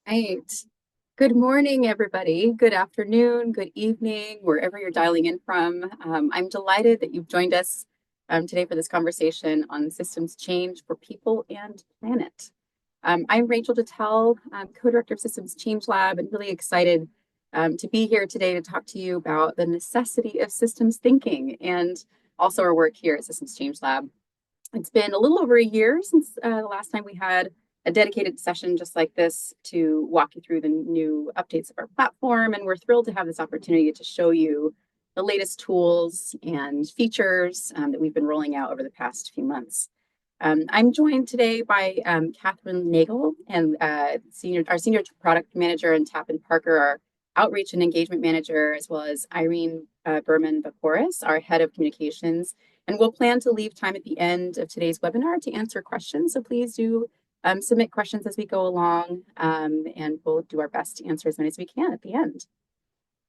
Right. Good morning, everybody. Good afternoon, good evening, wherever you're dialing in from. I'm delighted that you've joined us today for this conversation on systems change for people and planet. I'm Rachel Dettell, co-director of Systems Change Lab, and really excited to be here today to talk to you about the necessity of systems thinking and also our work here at Systems Change Lab. It's been a little over a year since the last time we had a dedicated session just like this to walk you through the new updates of our platform. And we're thrilled to have this opportunity to show you the latest tools and features that we've been rolling out over the past few months. I'm joined today by Catherine Nagel and our senior product manager, and Tappan Parker, our outreach and engagement manager, as well as Irene Berman Vaporis, our head of communications. And we'll plan to leave time at the end of today's webinar to answer questions. So please do submit questions as we go along, and we'll do our best to answer as many as we can at the end.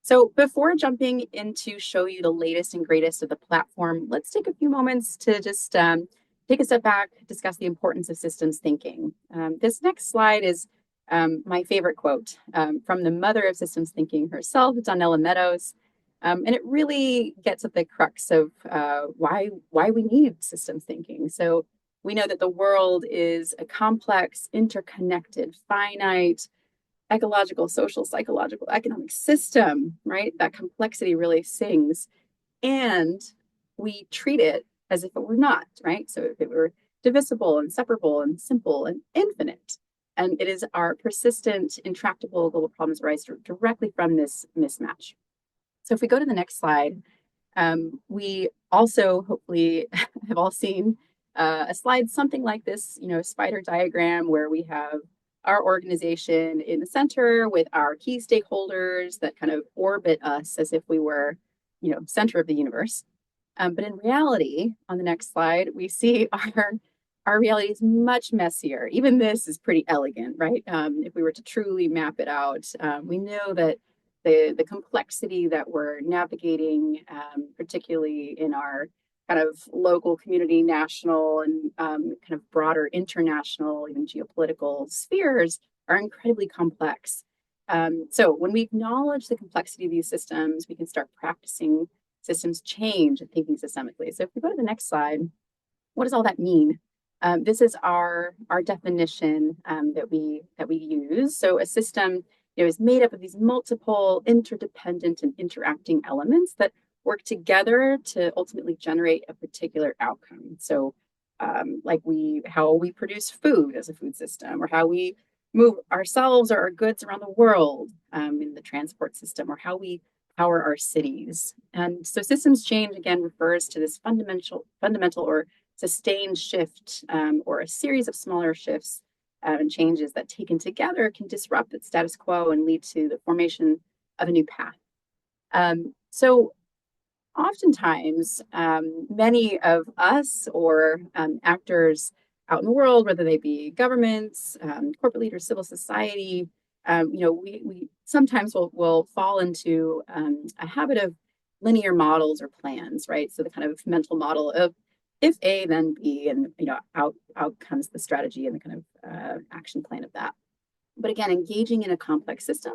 So before jumping in to show you the latest and greatest of the platform, let's take a few moments to just take a step back, discuss the importance of systems thinking. This next slide is my favorite quote from the mother of systems thinking herself, Donella Meadows. And it really gets at the crux of why we need systems thinking. So we know that the world is a complex, interconnected, finite, ecological, social, psychological, economic system, right? That complexity really sings. And we treat it as if it were not, right? So if it were divisible and separable and simple and infinite. And it is our persistent, intractable global problems arise directly from this mismatch. So if we go to the next slide, we also hopefully have all seen a slide something like this, spider diagram where we have our organization in the center with our key stakeholders that kind of orbit us as if we were, center of the universe. But in reality, on the next slide, we see our reality is much messier. Even this is pretty elegant, right? If we were to truly map it out, we know that the complexity that we're navigating, particularly in our kind of local, community, national, and kind of broader international, even geopolitical spheres, are incredibly complex. So when we acknowledge the complexity of these systems, we can start practicing systems change and thinking systemically. So if we go to the next slide, what does all that mean? This is our definition that we use. So a system is made up of these multiple interdependent and interacting elements that work together to ultimately generate a particular outcome. So like how we produce food as a food system, or how we move ourselves or our goods around the world in the transport system, or how we power our cities. And so systems change, again, refers to this fundamental or sustained shift, or a series of smaller shifts and changes that taken together can disrupt the status quo and lead to the formation of a new path. So oftentimes, many of us or actors out in the world, whether they be governments, corporate leaders, civil society, we sometimes will fall into a habit of linear models or plans, right? So the kind of mental model of if A, then B, and out comes the strategy and the kind of action plan of that. But again, engaging in a complex system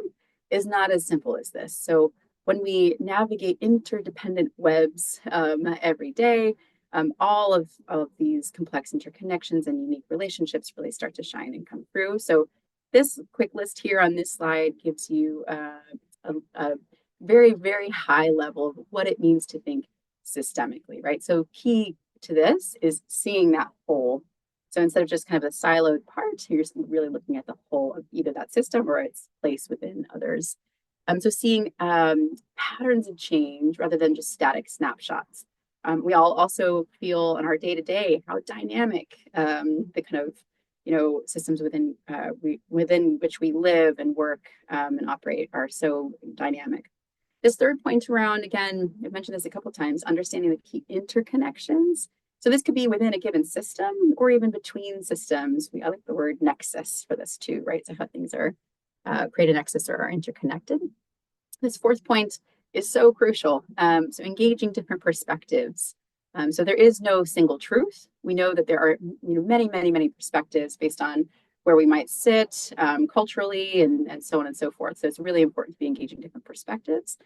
is not as simple as this. So when we navigate interdependent webs every day, all of these complex interconnections and unique relationships really start to shine and come through. So this quick list here on this slide gives you a very, very high level of what it means to think systemically, right? So key to this is seeing that whole. So instead of just kind of a siloed part, you're really looking at the whole of either that system or its place within others. So seeing patterns of change rather than just static snapshots. We all also feel in our day-to-day how dynamic the kind of systems within which we live and work and operate are so dynamic. This third point around, again, I've mentioned this a couple of times, understanding the key interconnections. So this could be within a given system or even between systems. I like the word nexus for this too, right? So how things are create a nexus or are interconnected. This fourth point is so crucial. So engaging different perspectives. So there is no single truth. We know that there are many, many, many perspectives based on where we might sit culturally and so on and so forth. So it's really important to be engaging different perspectives.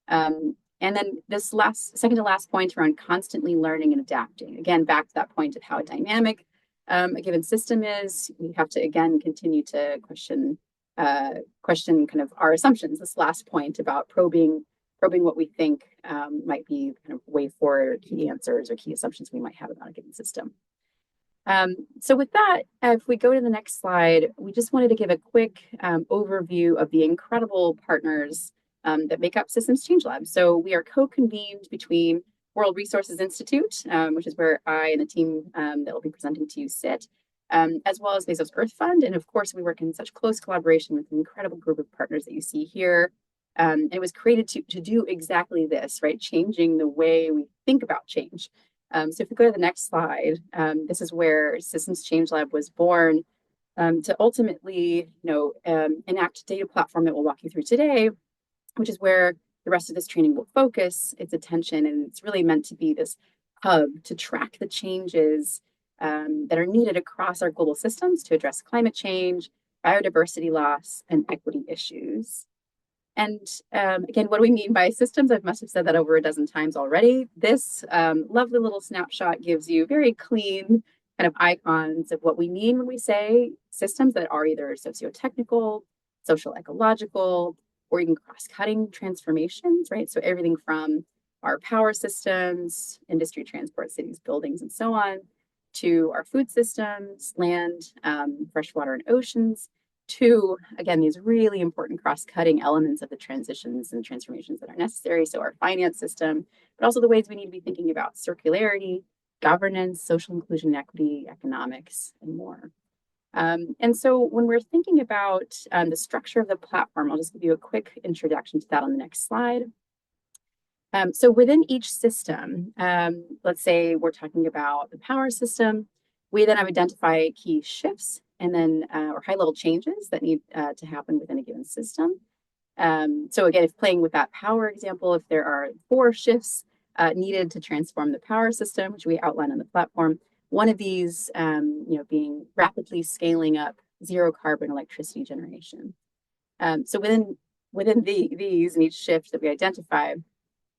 And then this second to last point around constantly learning and adapting. Again, back to that point of how dynamic a given system is. We have to, again, continue to question kind of our assumptions. This last point about probing what we think might be kind of way forward key answers or key assumptions we might have about a given system. So with that, if we go to the next slide, we just wanted to give a quick overview of the incredible partners that make up Systems Change Lab. So we are co-convened between World Resources Institute, which is where I and the team that will be presenting to you sit, as well as Bezos Earth Fund. And of course, we work in such close collaboration with an incredible group of partners that you see here. And it was created to do exactly this, right? Changing the way we think about change. So if we go to the next slide, this is where Systems Change Lab was born to ultimately, enact a data platform that we'll walk you through today, which is where the rest of this training will focus its attention. And it's really meant to be this hub to track the changes that are needed across our global systems to address climate change, biodiversity loss, and equity issues. And again, what do we mean by systems? I must have said that over a dozen times already. This lovely little snapshot gives you very clean kind of icons of what we mean when we say systems that are either socio-technical, social ecological, or even cross-cutting transformations, right? So everything from our power systems, industry, transport, cities, buildings, and so on, to our food systems, land, freshwater, and oceans, to, again, these really important cross-cutting elements of the transitions and transformations that are necessary. So our finance system, but also the ways we need to be thinking about circularity, governance, social inclusion, equity, economics, and more. And so when we're thinking about the structure of the platform, I'll just give you a quick introduction to that on the next slide. So within each system, let's say we're talking about the power system, we then have identify key shifts and then or high-level changes that need to happen within a given system. So again, if playing with that power example, if there are 4 shifts needed to transform the power system, which we outline on the platform, one of these, being rapidly scaling up zero carbon electricity generation. So within these and each shift that we identify,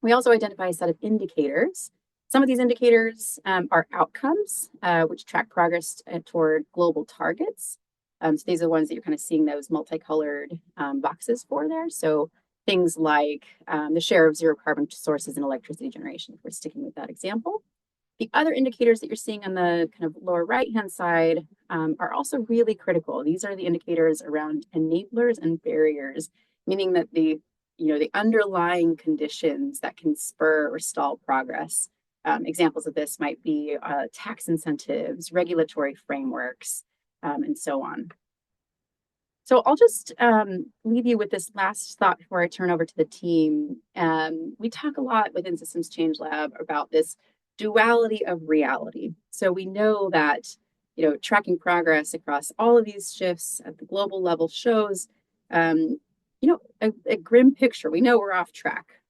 we also identify a set of indicators. Some of these indicators are outcomes, which track progress toward global targets. So these are the ones that you're kind of seeing those multicolored boxes for there. So things like the share of zero carbon sources in electricity generation, if we're sticking with that example. The other indicators that you're seeing on the kind of lower right-hand side are also really critical. These are the indicators around enablers and barriers, meaning that the underlying conditions that can spur or stall progress. Examples of this might be tax incentives, regulatory frameworks, and so on. So I'll just leave you with this last thought before I turn over to the team. We talk a lot within Systems Change Lab about this duality of reality. So we know that, tracking progress across all of these shifts at the global level shows, a grim picture. We know we're off track.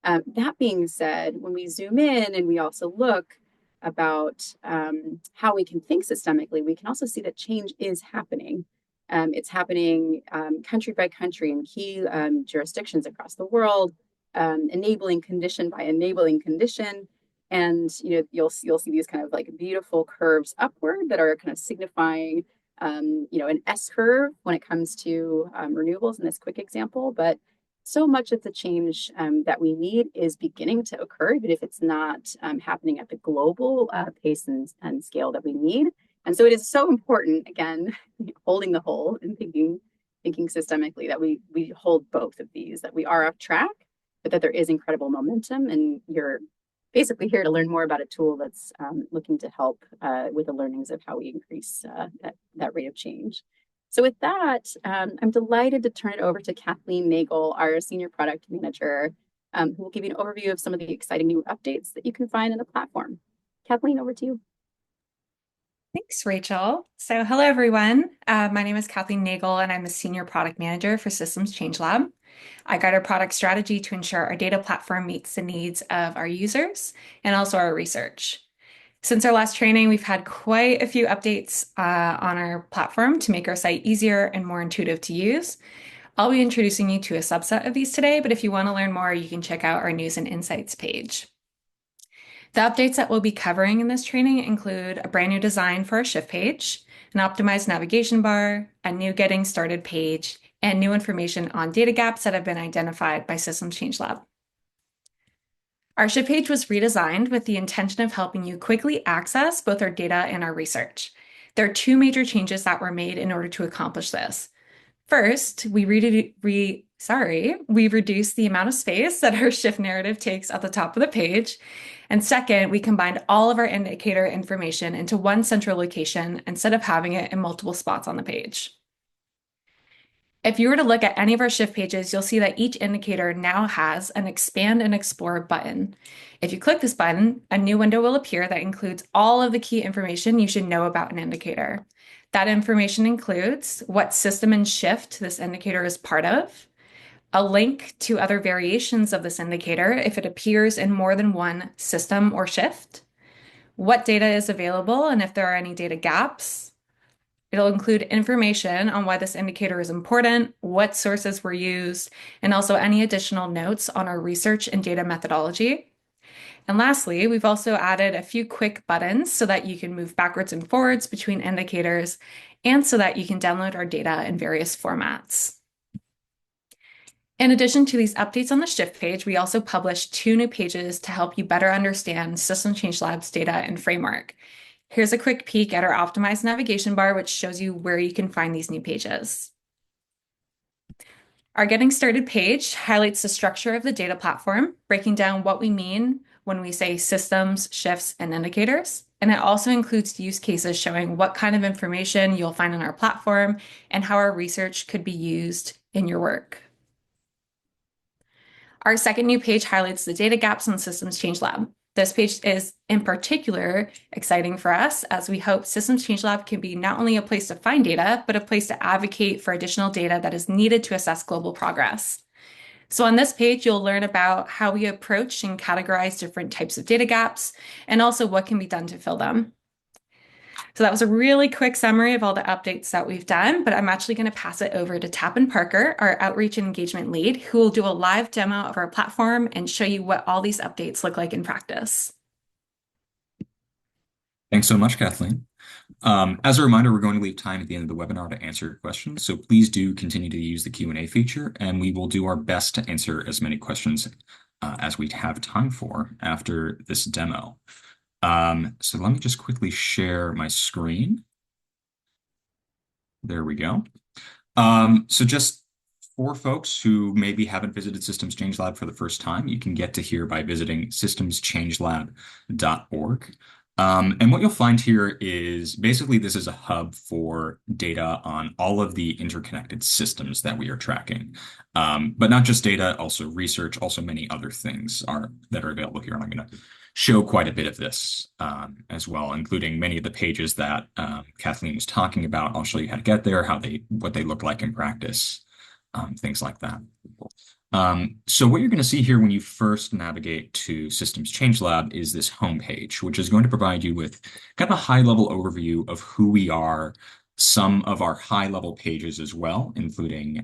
That being said, when we zoom in and we also look about how we can think systemically, we can also see that change is happening. It's happening country by country in key jurisdictions across the world, enabling condition by enabling condition. And you'll see these kind of like beautiful curves upward that are kind of signifying an S curve when it comes to renewables in this quick example. But so much of the change that we need is beginning to occur, even if it's not happening at the global pace and scale that we need. And so it is so important, again, holding the whole and thinking systemically that we hold both of these, that we are off track, but that there is incredible momentum. And you're basically here to learn more about a tool that's looking to help with the learnings of how we increase that rate of change. So with that, I'm delighted to turn it over to Kathleen Nagel, our Senior Product Manager, who will give you an overview of some of the exciting new updates that you can find in the platform. Kathleen, over to you. Thanks, Rachel. So hello, everyone. My name is Kathleen Nagel, and I'm the Senior Product Manager for Systems Change Lab. I guide our product strategy to ensure our data platform meets the needs of our users and also our research. Since our last training, we've had quite a few updates on our platform to make our site easier and more intuitive to use. I'll be introducing you to a subset of these today, but if you want to learn more, you can check out our News and Insights page. The updates that we'll be covering in this training include a brand new design for our Shift page, an optimized navigation bar, a new Getting Started page, and new information on data gaps that have been identified by Systems Change Lab. Our Shift page was redesigned with the intention of helping you quickly access both our data and our research. There are two major changes that were made in order to accomplish this. First, we reduced the amount of space that our Shift narrative takes at the top of the page. And second, we combined all of our indicator information into one central location instead of having it in multiple spots on the page. If you were to look at any of our Shift pages, you'll see that each indicator now has an Expand and Explore button. If you click this button, a new window will appear that includes all of the key information you should know about an indicator. That information includes what system and shift this indicator is part of, a link to other variations of this indicator if it appears in more than one system or shift, what data is available and if there are any data gaps. It'll include information on why this indicator is important, what sources were used, and also any additional notes on our research and data methodology. And lastly, we've also added a few quick buttons so that you can move backwards and forwards between indicators and so that you can download our data in various formats. In addition to these updates on the Shift page, we also published two new pages to help you better understand Systems Change Lab's data and framework. Here's a quick peek at our optimized navigation bar, which shows you where you can find these new pages. Our Getting Started page highlights the structure of the data platform, breaking down what we mean when we say systems, shifts, and indicators. And it also includes use cases showing what kind of information you'll find on our platform and how our research could be used in your work. Our second new page highlights the data gaps in Systems Change Lab. This page is in particular exciting for us as we hope Systems Change Lab can be not only a place to find data, but a place to advocate for additional data that is needed to assess global progress. So on this page, you'll learn about how we approach and categorize different types of data gaps and also what can be done to fill them. So that was a really quick summary of all the updates that we've done, but I'm actually going to pass it over to Tappan Parker, our outreach and engagement lead, who will do a live demo of our platform and show you what all these updates look like in practice. Thanks so much, Kathleen. As a reminder, we're going to leave time at the end of the webinar to answer your questions, so please do continue to use the Q&A feature, and we will do our best to answer as many questions as we have time for after this demo. So let me just quickly share my screen. There we go. So just for folks who maybe haven't visited Systems Change Lab for the first time, you can get to here by visiting systemschangelab.org. And what you'll find here is basically this is a hub for data on all of the interconnected systems that we are tracking. But not just data, also research, also many other things that are available here. And I'm going to show quite a bit of this as well, including many of the pages that Kathleen was talking about. I'll show you how to get there, what they look like in practice, things like that. So what you're going to see here when you first navigate to Systems Change Lab is this homepage, which is going to provide you with kind of a high-level overview of who we are, some of our high-level pages as well, including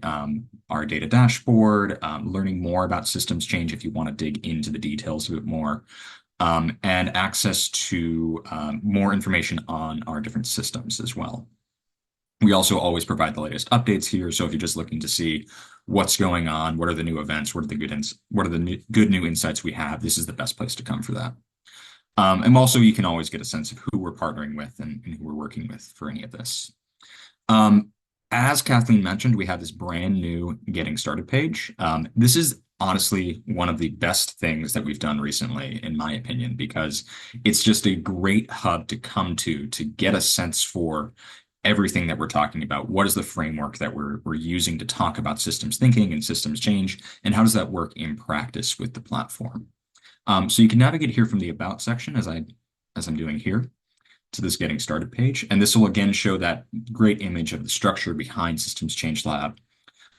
our data dashboard, learning more about systems change if you want to dig into the details a bit more, and access to more information on our different systems as well. We also always provide the latest updates here, so if you're just looking to see what's going on, what are the new events, what are the good new insights we have, this is the best place to come for that. And also, you can always get a sense of who we're partnering with and who we're working with for any of this. As Kathleen mentioned, we have this brand new Getting Started page. This is honestly one of the best things that we've done recently, in my opinion, because it's just a great hub to come to get a sense for everything that we're talking about. What is the framework that we're using to talk about systems thinking and systems change, and how does that work in practice with the platform? So you can navigate here from the About section, as I'm doing here, to this Getting Started page, and this will again show that great image of the structure behind Systems Change Lab,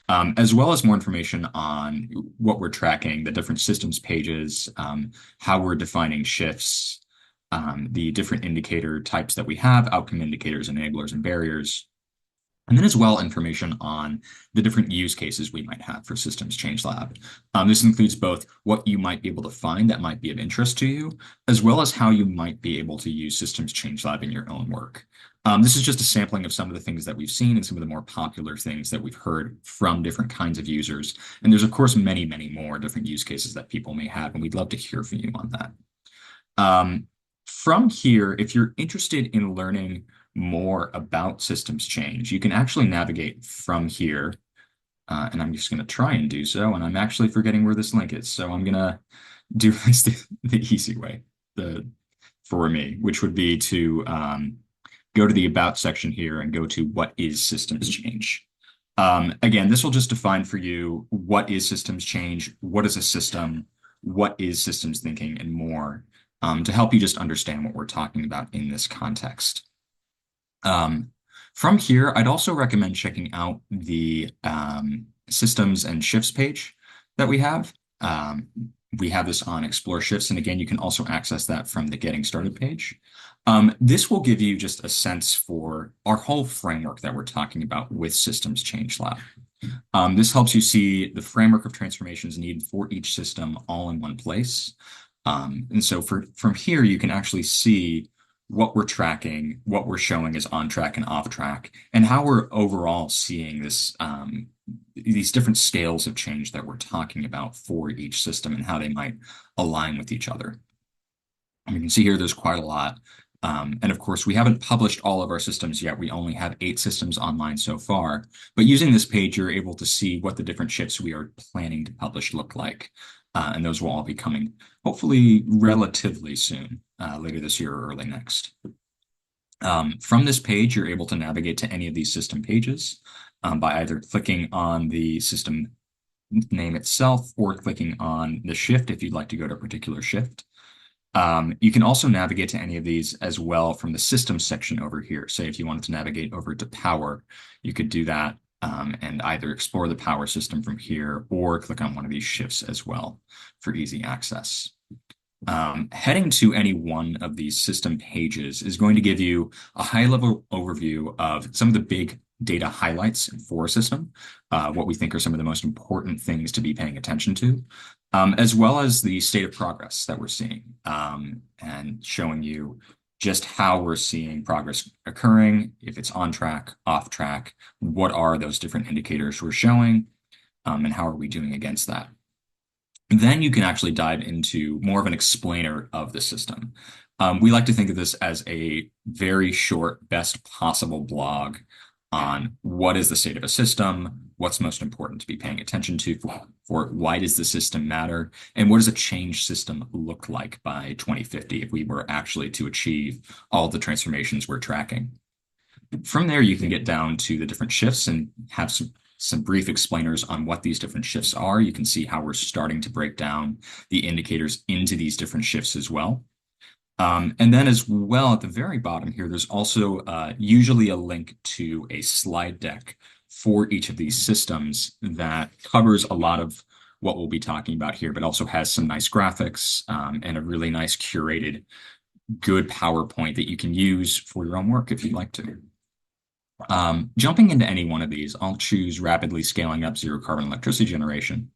as well as more information on what we're tracking, the different systems pages, how we're defining shifts, the different indicator types that we have, outcome indicators, enablers, and barriers. And then as well, information on the different use cases we might have for Systems Change Lab. This includes both what you might be able to find that might be of interest to you, as well as how you might be able to use Systems Change Lab in your own work. This is just a sampling of some of the things that we've seen and some of the more popular things that we've heard from different kinds of users. And there's, of course, many, many more different use cases that people may have, and we'd love to hear from you on that. From here, if you're interested in learning more about systems change, you can actually navigate from here. And I'm just going to try and do so. And I'm actually forgetting where this link is. So I'm going to do this the easy way for me, which would be to go to the About section here and go to What is Systems Change? Again, this will just define for you what is systems change, what is a system, what is systems thinking, and more, to help you just understand what we're talking about in this context. From here, I'd also recommend checking out the systems and shifts page that we have. We have this on Explore Shifts, and again, you can also access that from the Getting Started page. This will give you just a sense for our whole framework that we're talking about with Systems Change Lab. This helps you see the framework of transformations needed for each system all in one place. And so from here, you can actually see what we're tracking, what we're showing is on track and off track, and how we're overall seeing this these different scales of change that we're talking about for each system and how they might align with each other. And you can see here there's quite a lot. And of course, we haven't published all of our systems yet. We only have 8 systems online so far. But using this page, you're able to see what the different shifts we are planning to publish look like. And those will all be coming hopefully relatively soon, later this year or early next. From this page, you're able to navigate to any of these system pages by either clicking on the system name itself or clicking on the shift if you'd like to go to a particular shift. You can also navigate to any of these as well from the system section over here. Say if you wanted to navigate over to power, you could do that and either explore the power system from here or click on one of these shifts as well for easy access. Heading to any one of these system pages is going to give you a high-level overview of some of the big data highlights for a system, what we think are some of the most important things to be paying attention to, as well as the state of progress that we're seeing, and showing you just how we're seeing progress occurring, if it's on track, off track, what are those different indicators we're showing, and how are we doing against that. Then you can actually dive into more of an explainer of the system. We like to think of this as a very short, best possible blog on what is the state of a system, what's most important to be paying attention to for why does the system matter, and what does a change system look like by 2050 if we were actually to achieve all the transformations we're tracking. From there, you can get down to the different shifts and have some brief explainers on what these different shifts are. You can see how we're starting to break down the indicators into these different shifts as well. And then as well, at the very bottom here, there's also usually a link to a slide deck for each of these systems that covers a lot of what we'll be talking about here, but also has some nice graphics and a really nice curated, good PowerPoint that you can use for your own work if you'd like to. Jumping into any one of these, I'll choose rapidly scaling up zero carbon electricity generation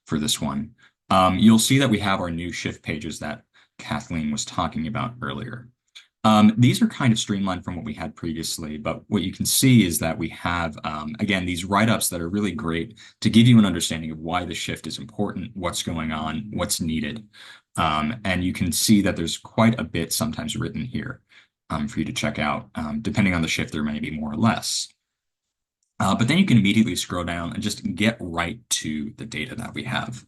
for this one. You'll see that we have our new shift pages that Kathleen was talking about earlier. These are kind of streamlined from what we had previously, but what you can see is that we have, again, these write-ups that are really great to give you an understanding of why the shift is important, what's going on, what's needed. And you can see that there's quite a bit sometimes written here for you to check out. Depending on the shift, there may be more or less. But then you can immediately scroll down and just get right to the data that we have.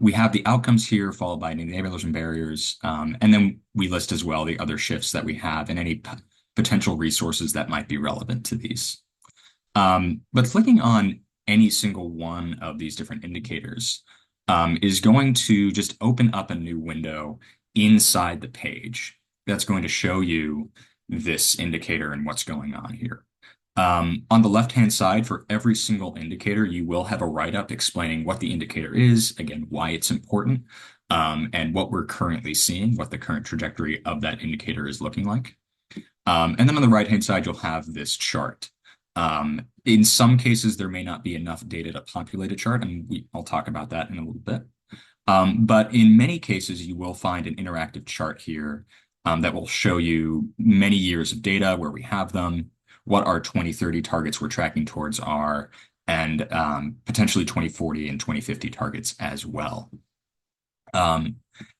We have the outcomes here, followed by the enablers and barriers. And then we list as well the other shifts that we have and any potential resources that might be relevant to these. But clicking on any single one of these different indicators is going to just open up a new window inside the page that's going to show you this indicator and what's going on here. On the left-hand side, for every single indicator, you will have a write-up explaining what the indicator is, again, why it's important, and what we're currently seeing, what the current trajectory of that indicator is looking like. And then on the right-hand side, you'll have this chart. In some cases, there may not be enough data to populate a chart, and I'll talk about that in a little bit. But in many cases, you will find an interactive chart here that will show you many years of data, where we have them, what our 2030 targets we're tracking towards are, and potentially 2040 and 2050 targets as well.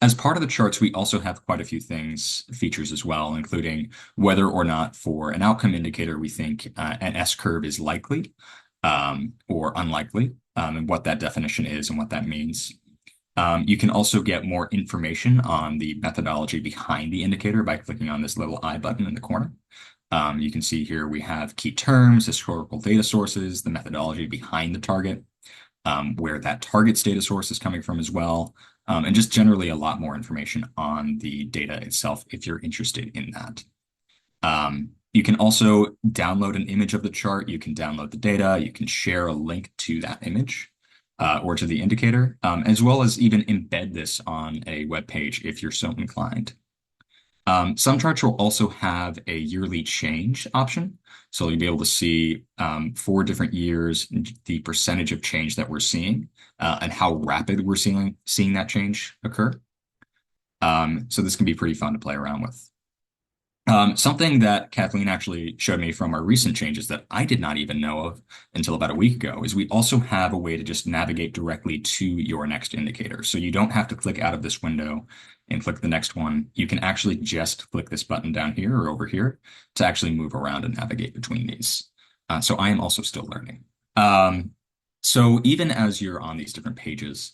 As part of the charts, we also have quite a few features as well, including whether or not for an outcome indicator, we think an S-curve is likely or unlikely, and what that definition is and what that means. You can also get more information on the methodology behind the indicator by clicking on this little I button in the corner. You can see here we have key terms, historical data sources, the methodology behind the target, where that target's data source is coming from as well, and just generally a lot more information on the data itself if you're interested in that. You can also download an image of the chart. You can download the data. You can share a link to that image or to the indicator, as well as even embed this on a web page if you're so inclined. Some charts will also have a yearly change option. So you'll be able to see 4 different years, the percentage of change that we're seeing and how rapid we're seeing that change occur. So this can be pretty fun to play around with. Something that Kathleen actually showed me from our recent changes that I did not even know of until about a week ago is we also have a way to just navigate directly to your next indicator. So you don't have to click out of this window and click the next one. You can actually just click this button down here or over here to actually move around and navigate between these. So I am also still learning. So even as you're on these different pages,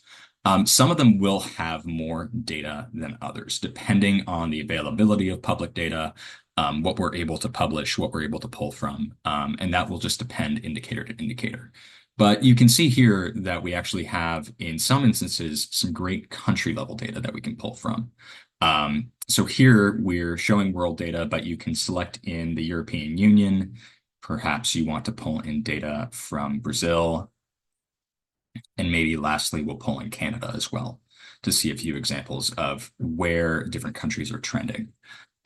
some of them will have more data than others, depending on the availability of public data, what we're able to publish, what we're able to pull from, and that will just depend indicator to indicator. But you can see here that we actually have, in some instances, some great country level data that we can pull from. So here we're showing world data, but you can select in the European Union. Perhaps you want to pull in data from Brazil. And maybe lastly, we'll pull in Canada as well to see a few examples of where different countries are trending.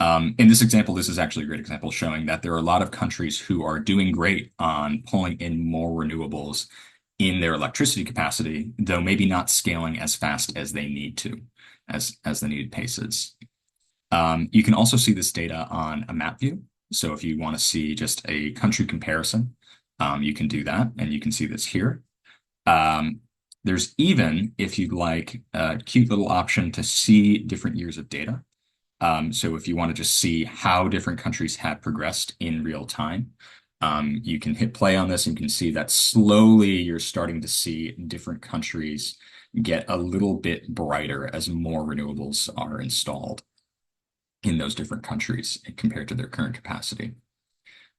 In this example, this is actually a great example showing that there are a lot of countries who are doing great on pulling in more renewables in their electricity capacity, though maybe not scaling as fast as they need to, as the needed pace is. You can also see this data on a map view. So if you want to see just a country comparison, you can do that, and you can see this here. There's even, if you'd like, a cute little option to see different years of data. So if you want to just see how different countries have progressed in real time, you can hit play on this and you can see that slowly you're starting to see different countries get a little bit brighter as more renewables are installed in those different countries compared to their current capacity.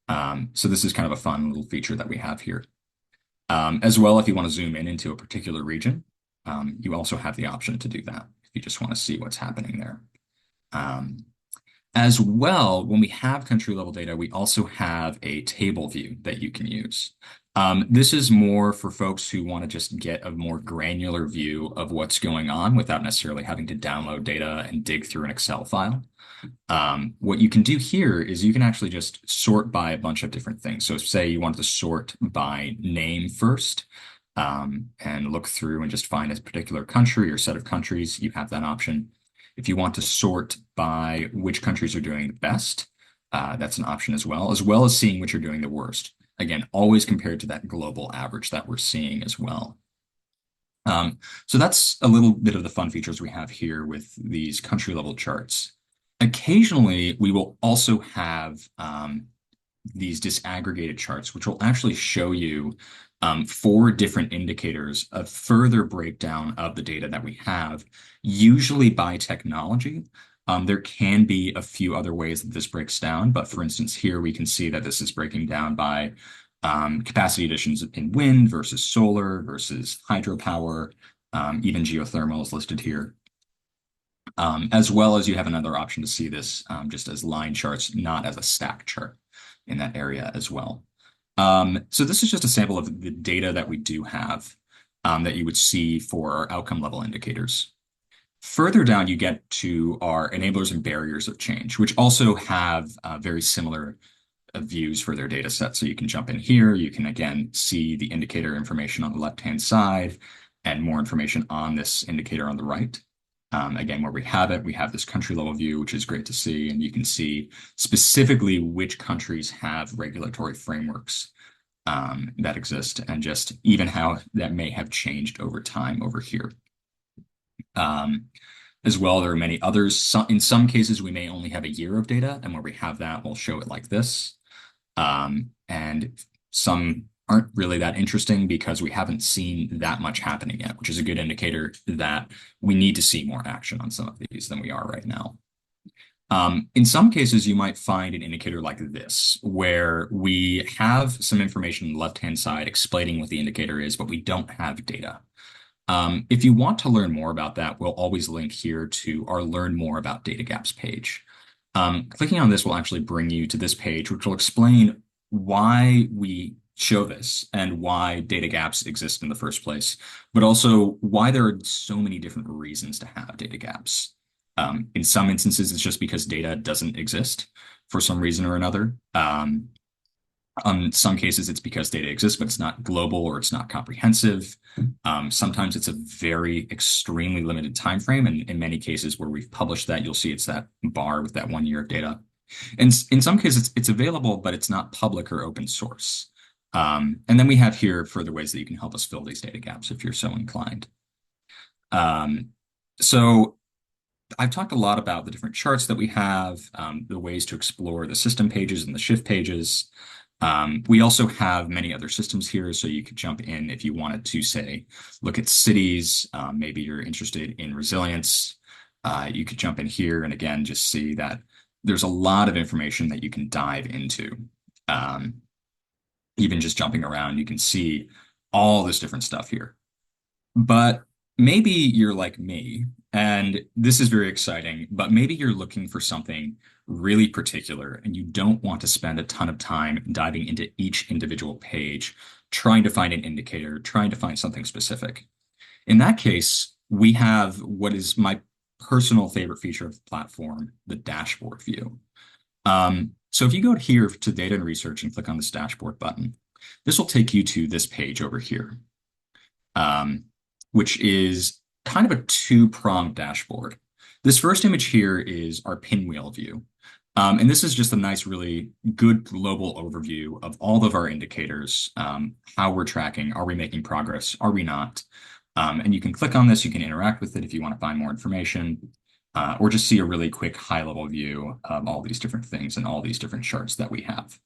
So this is kind of a fun little feature that we have here. As well, if you want to zoom in into a particular region, you also have the option to do that if you just want to see what's happening there. As well, when we have country level data, we also have a table view that you can use. This is more for folks who want to just get a more granular view of what's going on without necessarily having to download data and dig through an Excel file. What you can do here is you can actually just sort by a bunch of different things. So say you wanted to sort by name first, and look through and just find a particular country or set of countries, you have that option. If you want to sort by which countries are doing the best, that's an option as well as seeing which are doing the worst. Again, always compared to that global average that we're seeing as well. So that's a little bit of the fun features we have here with these country level charts. Occasionally, we will also have these disaggregated charts, which will actually show you 4 different indicators of further breakdown of the data that we have, usually by technology. There can be a few other ways that this breaks down, but for instance, here we can see that this is breaking down by capacity additions in wind versus solar versus hydropower, even geothermal is listed here. As well as you have another option to see this just as line charts, not as a stack chart in that area as well. So this is just a sample of the data that we do have that you would see for our outcome level indicators. Further down, you get to our enablers and barriers of change, which also have very similar views for their data set. So you can jump in here. You can, again, see the indicator information on the left-hand side and more information on this indicator on the right. Again, where we have it, we have this country level view, which is great to see. And you can see specifically which countries have regulatory frameworks that exist and just even how that may have changed over time over here. As well, there are many others. In some cases, we may only have a year of data, and where we have that, we'll show it like this. And some aren't really that interesting because we haven't seen that much happening yet, which is a good indicator that we need to see more action on some of these than we are right now. In some cases, you might find an indicator like this, where we have some information on the left-hand side explaining what the indicator is, but we don't have data. If you want to learn more about that, we'll always link here to our Learn More About Data Gaps page. Clicking on this will actually bring you to this page, which will explain why we show this and why data gaps exist in the first place, but also why there are so many different reasons to have data gaps. In some instances, it's just because data doesn't exist for some reason or another. In some cases, it's because data exists, but it's not global or it's not comprehensive. Sometimes it's a very extremely limited time frame, and in many cases where we've published that, you'll see it's that bar with that 1 year of data. And in some cases, it's available, but it's not public or open source. And then we have here further ways that you can help us fill these data gaps if you're so inclined. So I've talked a lot about the different charts that we have, the ways to explore the system pages and the shift pages. We also have many other systems here, so you could jump in if you wanted to, say, look at cities. Maybe you're interested in resilience. You could jump in here and, again, just see that there's a lot of information that you can dive into. Even just jumping around, you can see all this different stuff here. But maybe you're like me, and this is very exciting, but maybe you're looking for something really particular and you don't want to spend a ton of time diving into each individual page, trying to find an indicator, trying to find something specific. In that case, we have what is my personal favorite feature of the platform, the dashboard view. So if you go here to data and research and click on this dashboard button, this will take you to this page over here, which is kind of a two-pronged dashboard. This first image here is our pinwheel view. And this is just a nice, really good global overview of all of our indicators, how we're tracking, are we making progress, are we not? And you can click on this, you can interact with it if you want to find more information, or just see a really quick high-level view of all these different things and all these different charts that we have.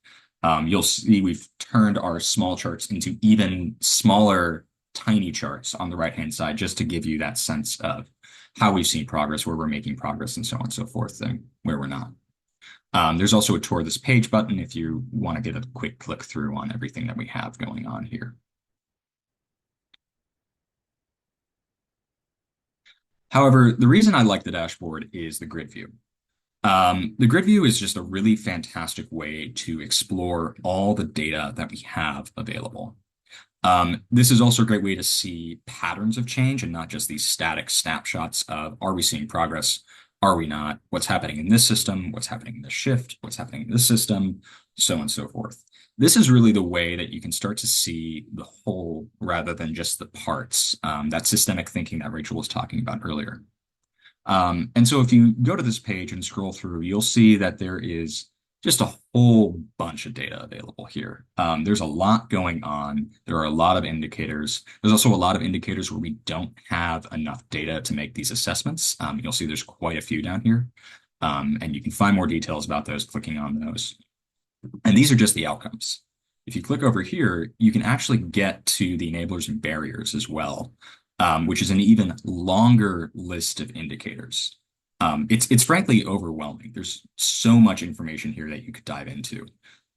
You'll see we've turned our small charts into even smaller, tiny charts on the right-hand side, just to give you that sense of how we've seen progress, where we're making progress, and so on and so forth, and where we're not. There's also a tour this page button if you want to get a quick click through on everything that we have going on here. However, the reason I like the dashboard is the grid view. The grid view is just a really fantastic way to explore all the data that we have available. This is also a great way to see patterns of change and not just these static snapshots of, are we seeing progress? Are we not? What's happening in this system? What's happening in this shift? What's happening in this system? So on and so forth. This is really the way that you can start to see the whole rather than just the parts, that systemic thinking that Rachel was talking about earlier. And so if you go to this page and scroll through, you'll see that there is just a whole bunch of data available here. There's a lot going on. There are a lot of indicators. There's also a lot of indicators where we don't have enough data to make these assessments. You'll see there's quite a few down here. And you can find more details about those clicking on those. And these are just the outcomes. If you click over here, you can actually get to the enablers and barriers as well, which is an even longer list of indicators. It's frankly overwhelming. There's so much information here that you could dive into.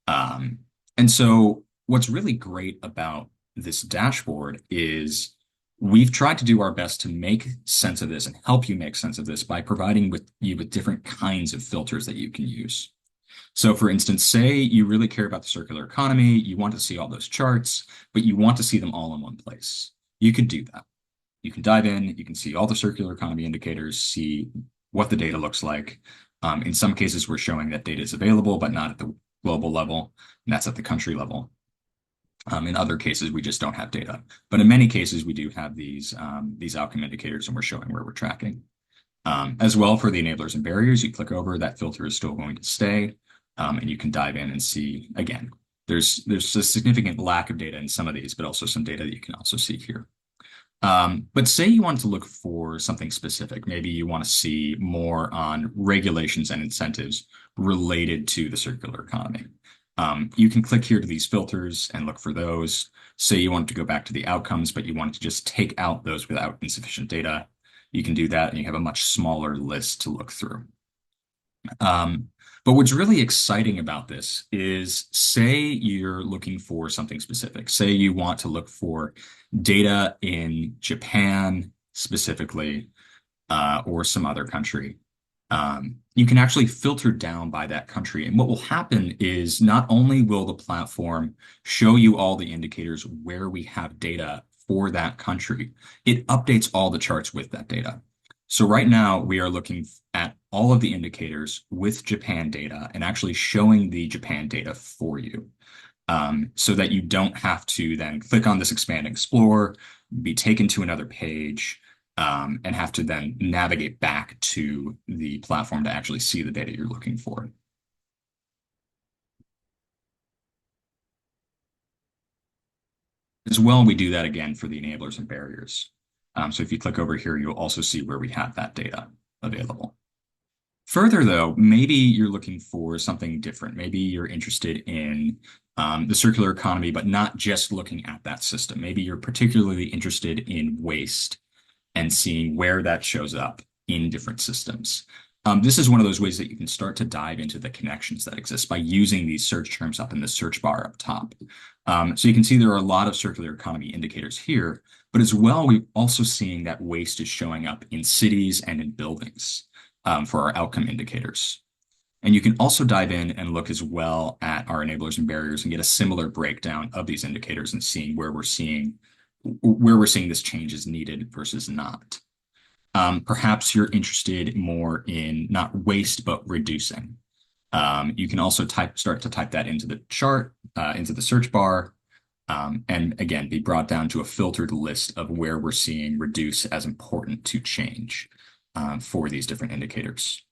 And so what's really great about this dashboard is we've tried to do our best to make sense of this and help you make sense of this by providing you with different kinds of filters that you can use. So for instance, say you really care about the circular economy, you want to see all those charts, but you want to see them all in one place. You could do that. You can dive in, you can see all the circular economy indicators, see what the data looks like. In some cases, we're showing that data is available, but not at the global level, and that's at the country level. In other cases, we just don't have data. But in many cases, we do have these outcome indicators, and we're showing where we're tracking. As well, for the enablers and barriers, you click over, that filter is still going to stay, and you can dive in and see, again, there's a significant lack of data in some of these, but also some data that you can also see here. But say you want to look for something specific. Maybe you want to see more on regulations and incentives related to the circular economy. You can click here to these filters and look for those. Say you want to go back to the outcomes, but you want to just take out those without insufficient data. You can do that, and you have a much smaller list to look through. But what's really exciting about this is, say you're looking for something specific. Say you want to look for data in Japan specifically, or some other country. You can actually filter down by that country. And what will happen is, not only will the platform show you all the indicators where we have data for that country, it updates all the charts with that data. So right now we are looking at all of the indicators with Japan data and actually showing the Japan data for you, so that you don't have to then click on this expand and explore, be taken to another page, and have to then navigate back to the platform to actually see the data you're looking for. As well, we do that again for the enablers and barriers. So if you click over here, you'll also see where we have that data available. Further, though, maybe you're looking for something different. Maybe you're interested in the circular economy, but not just looking at that system. Maybe you're particularly interested in waste and seeing where that shows up in different systems. This is one of those ways that you can start to dive into the connections that exist by using these search terms up in the search bar up top. So you can see there are a lot of circular economy indicators here, but as well, we're also seeing that waste is showing up in cities and in buildings for our outcome indicators. And you can also dive in and look as well at our enablers and barriers and get a similar breakdown of these indicators and seeing where we're seeing this change is needed versus not. Perhaps you're interested more in not waste, but reducing. You can also start to type that into the chart, into the search bar, and again, be brought down to a filtered list of where we're seeing reduce as important to change for these different indicators.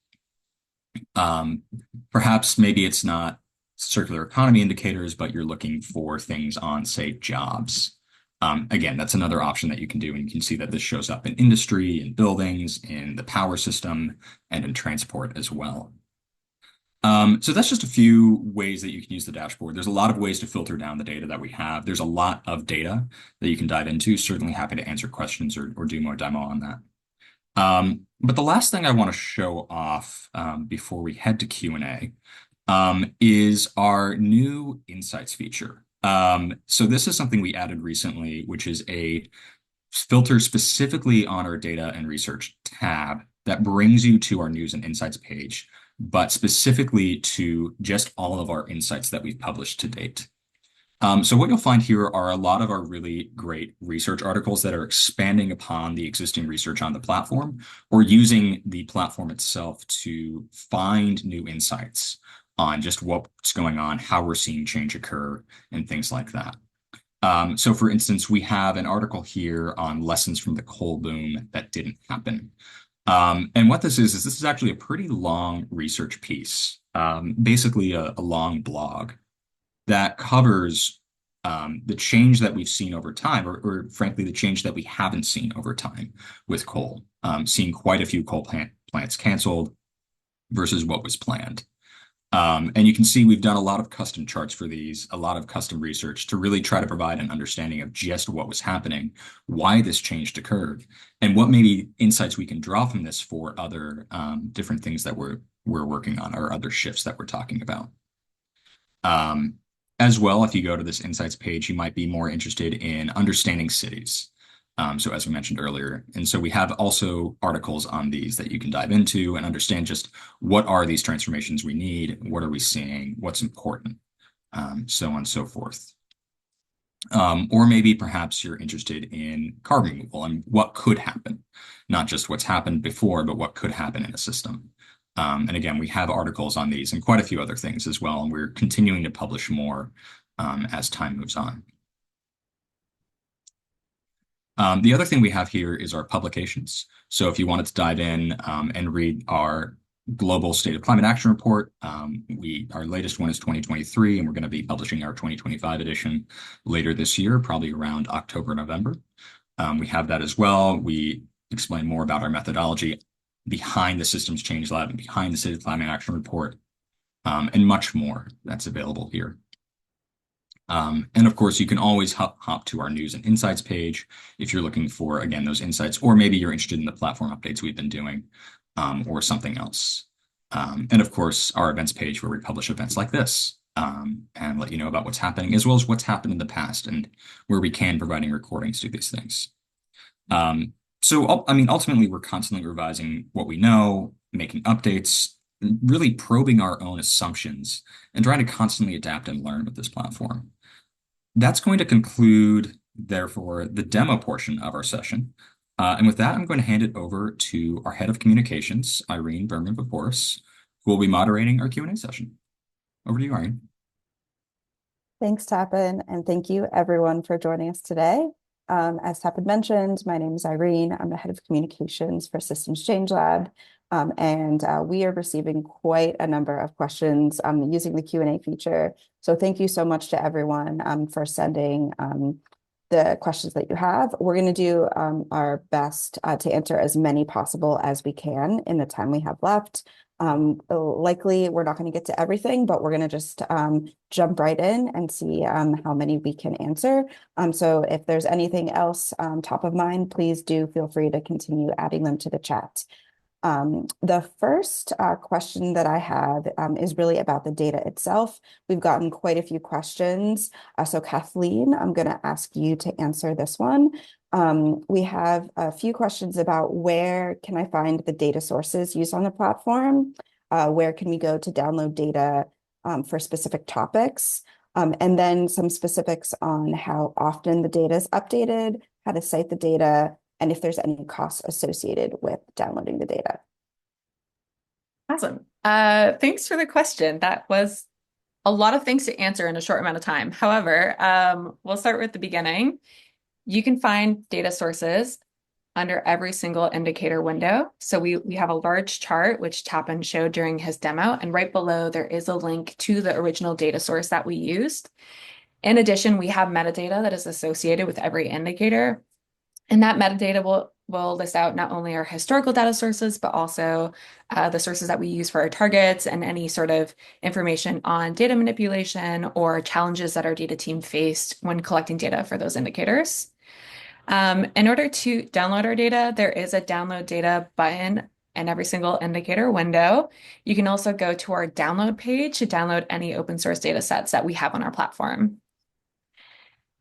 Perhaps maybe it's not circular economy indicators, but you're looking for things on, say, jobs. Again, that's another option that you can do, and you can see that this shows up in industry, in buildings, in the power system, and in transport as well. So that's just a few ways that you can use the dashboard. There's a lot of ways to filter down the data that we have. There's a lot of data that you can dive into. Certainly happy to answer questions or do more demo on that. But the last thing I want to show off before we head to Q&A is our new Insights feature. So this is something we added recently, which is a filter specifically on our data and research tab that brings you to our news and insights page, but specifically to just all of our insights that we've published to date. So what you'll find here are a lot of our really great research articles that are expanding upon the existing research on the platform, or using the platform itself to find new insights on just what's going on, how we're seeing change occur, and things like that. So for instance, we have an article here on lessons from the coal boom that didn't happen. And what this is this is actually a pretty long research piece, basically a long blog that covers the change that we've seen over time, or frankly, the change that we haven't seen over time with coal, seeing quite a few coal plants canceled versus what was planned. And you can see we've done a lot of custom charts for these, a lot of custom research to really try to provide an understanding of just what was happening, why this change occurred, and what maybe insights we can draw from this for other different things that we're working on, or other shifts that we're talking about. As well, if you go to this insights page, you might be more interested in understanding cities. So as we mentioned earlier, and so we have also articles on these that you can dive into and understand just what are these transformations we need, what are we seeing, what's important, so on and so forth. Or maybe perhaps you're interested in carbon removal and what could happen, not just what's happened before, but what could happen in a system. And again, we have articles on these and quite a few other things as well, and we're continuing to publish more as time moves on. The other thing we have here is our publications. So if you wanted to dive in and read our Global State of Climate Action Report, our latest one is 2023, and we're going to be publishing our 2025 edition later this year, probably around October, November. We have that as well. We explain more about our methodology behind the Systems Change Lab and behind the State of Climate Action Report, and much more that's available here. And of course, you can always hop to our news and insights page if you're looking for, again, those insights, or maybe you're interested in the platform updates we've been doing, or something else. And of course, our events page where we publish events like this, and let you know about what's happening, as well as what's happened in the past and where we can providing recordings to these things. So, I mean, ultimately, we're constantly revising what we know, making updates, really probing our own assumptions, and trying to constantly adapt and learn with this platform. That's going to conclude, therefore, the demo portion of our session. And with that, I'm going to hand it over to our head of communications, Irene Berman-Paporis, who will be moderating our Q&A session. Over to you, Irene. Thanks, Tappan, and thank you everyone for joining us today. As Tappan mentioned, my name is Irene. I'm the head of communications for Systems Change Lab, and we are receiving quite a number of questions using the Q&A feature. So thank you so much to everyone for sending the questions that you have. We're going to do our best to answer as many possible as we can in the time we have left. Likely we're not going to get to everything, but we're going to just jump right in and see how many we can answer. So if there's anything else top of mind, please do feel free to continue adding them to the chat. The first question that I have is really about the data itself. We've gotten quite a few questions. So Kathleen, I'm going to ask you to answer this one. We have a few questions about where can I find the data sources used on the platform? Where can we go to download data for specific topics? And then some specifics on how often the data is updated, how to cite the data, and if there's any costs associated with downloading the data. Awesome. Thanks for the question. That was a lot of things to answer in a short amount of time. However, we'll start with the beginning. You can find data sources under every single indicator window. So we have a large chart, which Tappan showed during his demo, and right below there is a link to the original data source that we used. In addition, we have metadata that is associated with every indicator. And that metadata will list out not only our historical data sources, but also the sources that we use for our targets and any sort of information on data manipulation or challenges that our data team faced when collecting data for those indicators. In order to download our data, there is a download data button in every single indicator window. You can also go to our download page to download any open source data sets that we have on our platform.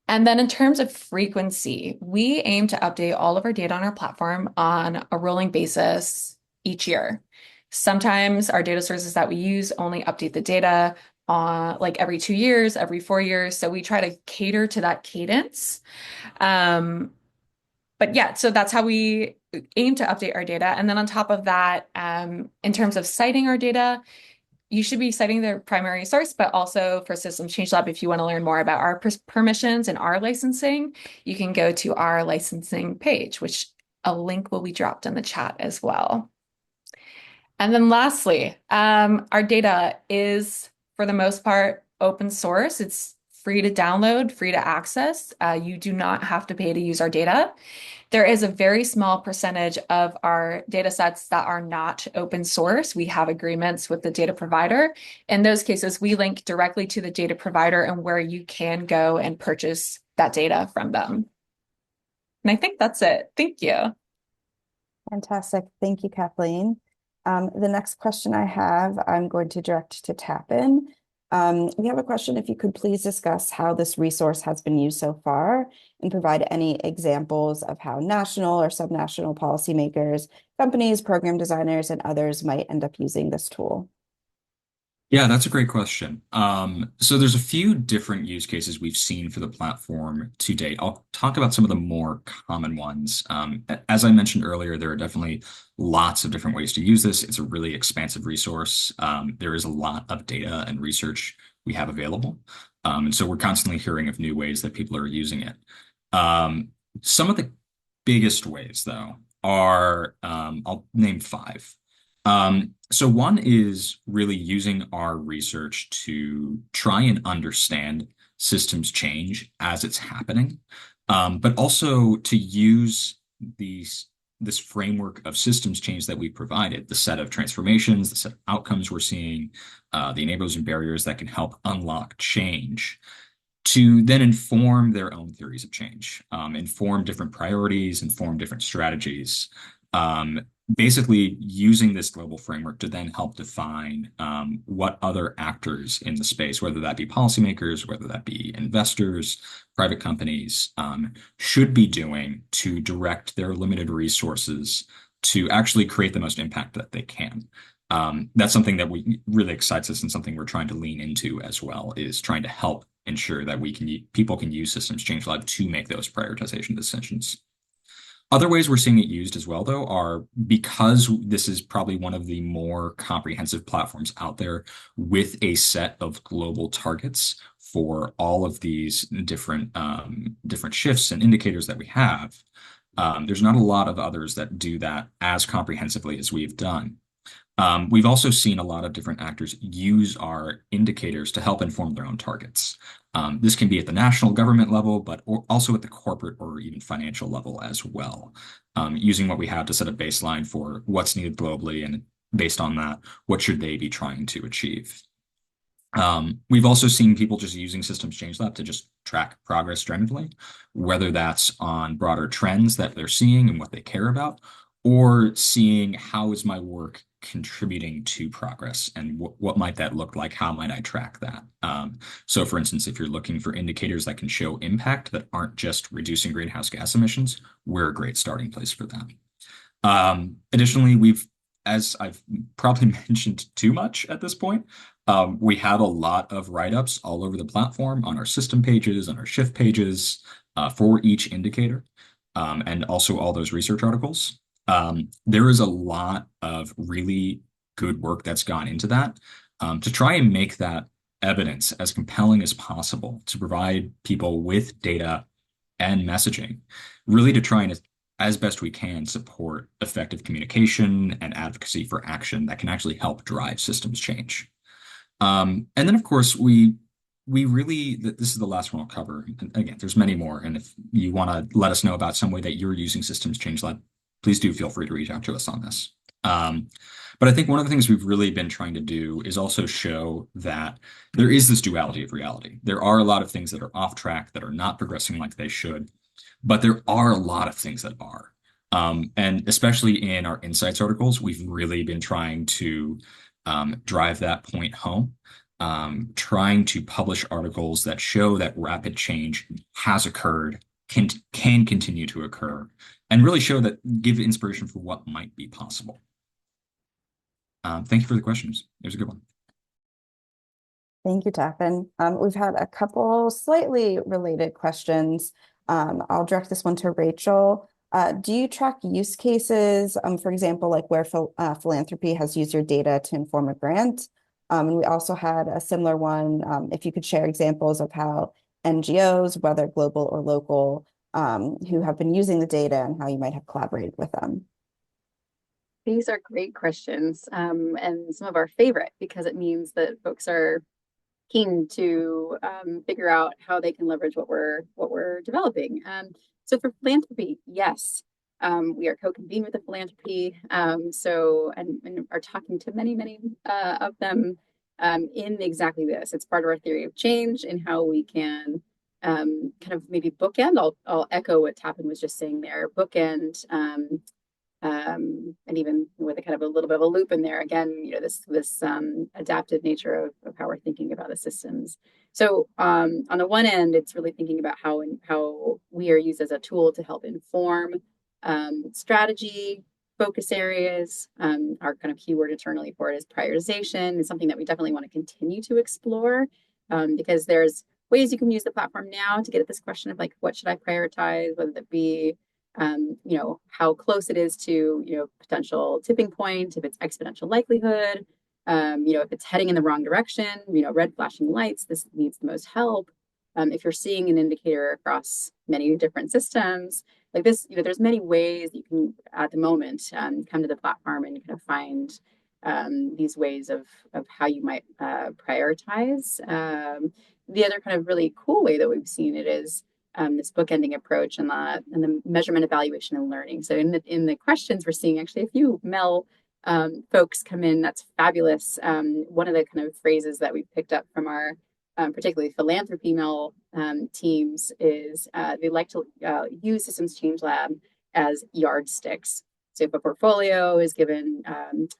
And then in terms of frequency, we aim to update all of our data on our platform on a rolling basis each year. Sometimes our data sources that we use only update the data on like every 2 years, every 4 years. So we try to cater to that cadence. But yeah, so that's how we aim to update our data. And then on top of that, in terms of citing our data, you should be citing the primary source, but also for Systems Change Lab, if you want to learn more about our permissions and our licensing, you can go to our licensing page, which a link will be dropped in the chat as well. And then lastly, our data is, for the most part, open source. It's free to download, free to access. You do not have to pay to use our data. There is a very small percentage of our data sets that are not open source. We have agreements with the data provider. In those cases, we link directly to the data provider and where you can go and purchase that data from them. And I think that's it. Thank you. Fantastic. Thank you, Kathleen. The next question I have, I'm going to direct to Tappan. We have a question, if you could please discuss how this resource has been used so far and provide any examples of how national or subnational policymakers, companies, program designers, and others might end up using this tool. Yeah, that's a great question. So there's a few different use cases we've seen for the platform to date. I'll talk about some of the more common ones. As I mentioned earlier, there are definitely lots of different ways to use this. It's a really expansive resource. There is a lot of data and research we have available. And so we're constantly hearing of new ways that people are using it. Um, some of the biggest ways, though, are I'll name five. So one is really using our research to try and understand systems change as it's happening, but also to use these this framework of systems change that we provided, the set of transformations, the set of outcomes we're seeing, the enablers and barriers that can help unlock change to then inform their own theories of change, inform different priorities, inform different strategies. Um, Basically, using this global framework to then help define what other actors in the space, whether that be policymakers, whether that be investors, private companies, should be doing to direct their limited resources to actually create the most impact that they can. That's something that we really excites us and something we're trying to lean into as well, is trying to help ensure that people can use Systems Change Lab to make those prioritization decisions. Other ways we're seeing it used as well, though, are because this is probably one of the more comprehensive platforms out there with a set of global targets for all of these different shifts and indicators that we have. There's not a lot of others that do that as comprehensively as we've done. We've also seen a lot of different actors use our indicators to help inform their own targets. This can be at the national government level, but also at the corporate or even financial level as well, using what we have to set a baseline for what's needed globally, and based on that, what should they be trying to achieve. We've also seen people just using Systems Change Lab to just track progress generally, whether that's on broader trends that they're seeing and what they care about, or seeing how is my work contributing to progress and what might that look like? How might I track that? So for instance, if you're looking for indicators that can show impact that aren't just reducing greenhouse gas emissions, we're a great starting place for that. Additionally, as I've probably mentioned too much at this point, we have a lot of write-ups all over the platform on our system pages, on our shift pages, for each indicator, and also all those research articles. There is a lot of really good work that's gone into that, to try and make that evidence as compelling as possible, to provide people with data and messaging, really to try and, as best we can, support effective communication and advocacy for action that can actually help drive systems change. And then, of course, we really, this is the last one I'll cover. And again, there's many more. And if you want to let us know about some way that you're using Systems Change Lab, please do feel free to reach out to us on this. But I think one of the things we've really been trying to do is also show that there is this duality of reality. There are a lot of things that are off track, that are not progressing like they should, but there are a lot of things that are. And especially in our insights articles, we've really been trying to drive that point home, trying to publish articles that show that rapid change has occurred, can continue to occur, and really show that, give inspiration for what might be possible. Thank you for the questions. It was a good one. Thank you, Tappan. We've had a couple slightly related questions. I'll direct this one to Rachel. Do you track use cases, for example, like where philanthropy has used your data to inform a grant? And we also had a similar one, if you could share examples of how NGOs, whether global or local, who have been using the data and how you might have collaborated with them. These are great questions, and some of our favorite, because it means that folks are keen to figure out how they can leverage what we're developing. So for philanthropy, yes, we are co-convened with the philanthropy, and are talking to many of them in exactly this. It's part of our theory of change and how we can kind of maybe bookend. I'll echo what Tappan was just saying there. Bookend. And even with a kind of a little bit of a loop in there, again, this adaptive nature of how we're thinking about the systems. So on the one end, it's really thinking about how we are used as a tool to help inform strategy, focus areas. Our kind of keyword internally for it is prioritization. It's something that we definitely want to continue to explore because there's ways you can use the platform now to get at this question of like, what should I prioritize, whether that be how close it is to, potential tipping point, if it's exponential likelihood, if it's heading in the wrong direction, red flashing lights, this needs the most help. If you're seeing an indicator across many different systems like this, there's many ways you can, at the moment, come to the platform and kind of find these ways of how you might prioritize. The other kind of really cool way that we've seen it is this bookending approach and the measurement, evaluation, and learning. So in the questions, we're seeing actually a few Mel folks come in. That's fabulous. One of the kind of phrases that we picked up from our particularly philanthropy Mel teams is they like to use Systems Change Lab as yardsticks. So if a portfolio is given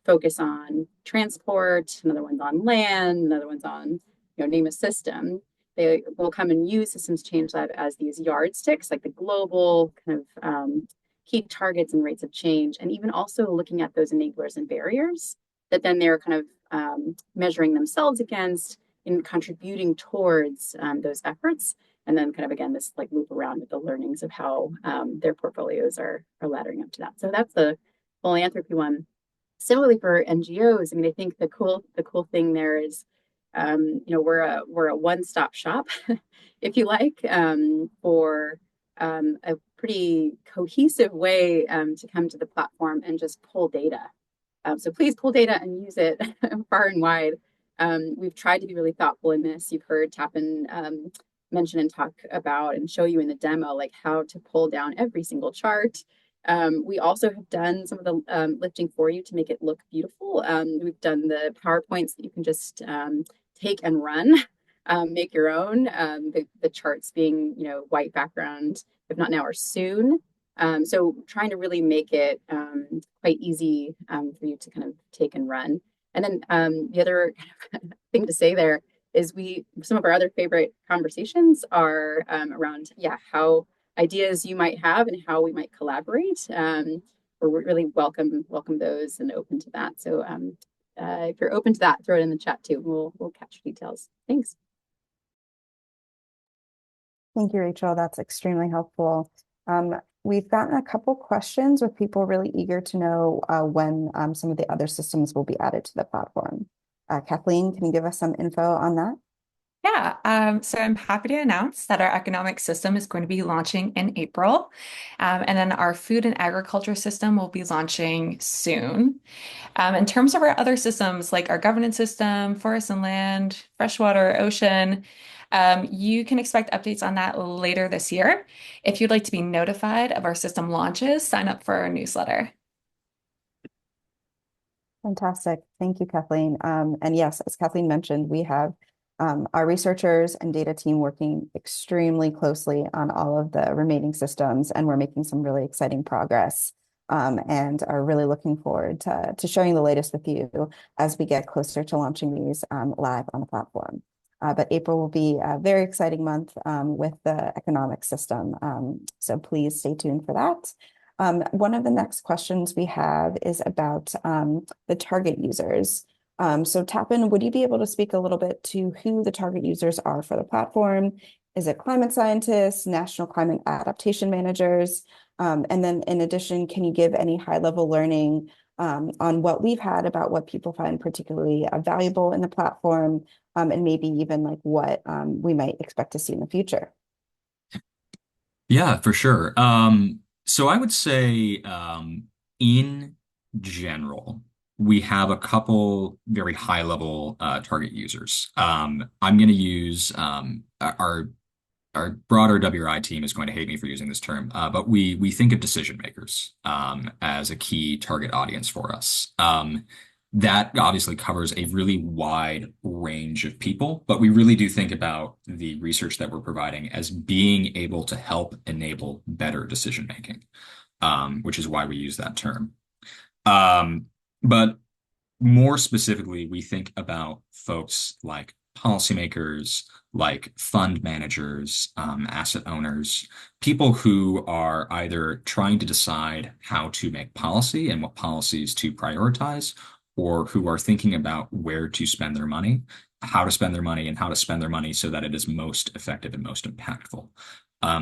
focus on transport, another one's on land, another one's on name a system, they will come and use Systems Change Lab as these yardsticks, like the global kind of key targets and rates of change, and even also looking at those enablers and barriers that then they're kind of measuring themselves against in contributing towards those efforts. And then kind of, again, this like loop around with the learnings of how their portfolios are laddering up to that. So that's the philanthropy one. Similarly for NGOs, I mean, I think the cool thing there is, we're a one-stop shop, if you like, for a pretty cohesive way to come to the platform and just pull data. So please pull data and use it far and wide. We've tried to be really thoughtful in this. You've heard Tappan mention and talk about and show you in the demo, like how to pull down every single chart. We also have done some of the lifting for you to make it look beautiful. We've done the PowerPoints that you can just take and run, make your own. The charts being, white background, if not now or soon. So trying to really make it quite easy for you to kind of take and run. And then the other thing to say there is some of our other favorite conversations are around, how ideas you might have and how we might collaborate. We're really welcome those and open to that. So if you're open to that, throw it in the chat too. We'll catch details. Thanks. Thank you, Rachel. That's extremely helpful. We've gotten a couple questions with people really eager to know when some of the other systems will be added to the platform. Kathleen, can you give us some info on that? Yeah, so I'm happy to announce that our economic system is going to be launching in April. And then our food and agriculture system will be launching soon. In terms of our other systems, like our governance system, forest and land, freshwater, ocean, you can expect updates on that later this year. If you'd like to be notified of our system launches, sign up for our newsletter. Fantastic. Thank you, Kathleen. And yes, as Kathleen mentioned, we have our researchers and data team working extremely closely on all of the remaining systems, and we're making some really exciting progress and are really looking forward to sharing the latest with you as we get closer to launching these live on the platform. But April will be a very exciting month with the economic system. So please stay tuned for that. One of the next questions we have is about the target users. So Tappan, would you be able to speak a little bit to who the target users are for the platform? Is it climate scientists, national climate adaptation managers? And then in addition, can you give any high-level learning on what we've had about what people find particularly valuable in the platform, and maybe even like what we might expect to see in the future? Yeah, for sure. So I would say, in general, we have a couple very high level target users. I'm going to use our broader WRI team is going to hate me for using this term, but we think of decision makers as a key target audience for us. That obviously covers a really wide range of people, but we really do think about the research that we're providing as being able to help enable better decision making, which is why we use that term. But more specifically, we think about folks like policymakers, like fund managers, asset owners, people who are either trying to decide how to make policy and what policies to prioritize, or who are thinking about where to spend their money, how to spend their money, and how to spend their money so that it is most effective and most impactful.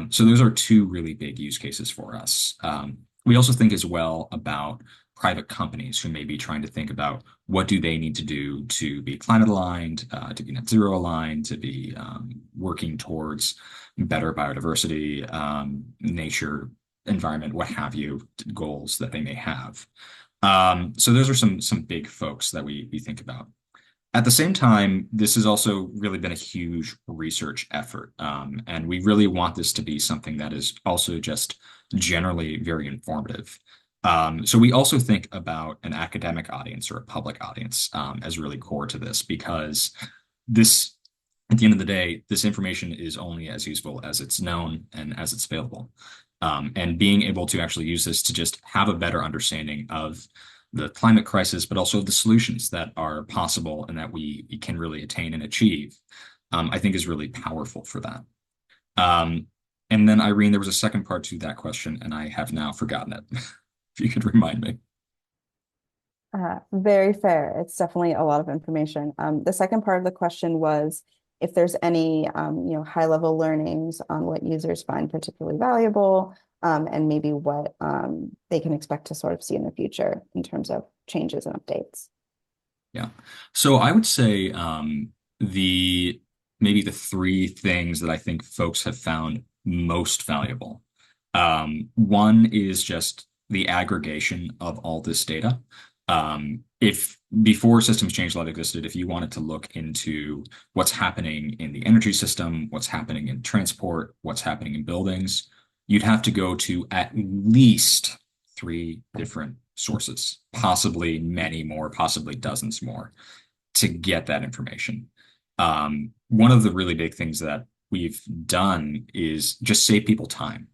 So those are two really big use cases for us. We also think as well about private companies who may be trying to think about what do they need to do to be climate aligned, to be net zero aligned, to be working towards better biodiversity, nature, environment, what have you, goals that they may have. So those are some big folks that we think about. At the same time, this has also really been a huge research effort. And we really want this to be something that is also just generally very informative. So we also think about an academic audience or a public audience as really core to this because this, at the end of the day, this information is only as useful as it's known and as it's available. And being able to actually use this to just have a better understanding of the climate crisis, but also the solutions that are possible and that we can really attain and achieve, I think is really powerful for that. And then, Irene, there was a second part to that question, and I have now forgotten it. If you could remind me. Very fair. It's definitely a lot of information. The second part of the question was if there's any, high-level learnings on what users find particularly valuable, and maybe what they can expect to sort of see in the future in terms of changes and updates. Yeah. So I would say the maybe the three things that I think folks have found most valuable. One is just the aggregation of all this data. If before Systems Change Lab existed, if you wanted to look into what's happening in the energy system, what's happening in transport, what's happening in buildings, you'd have to go to at least three different sources, possibly many more, possibly dozens more, to get that information. One of the really big things that we've done is just save people time.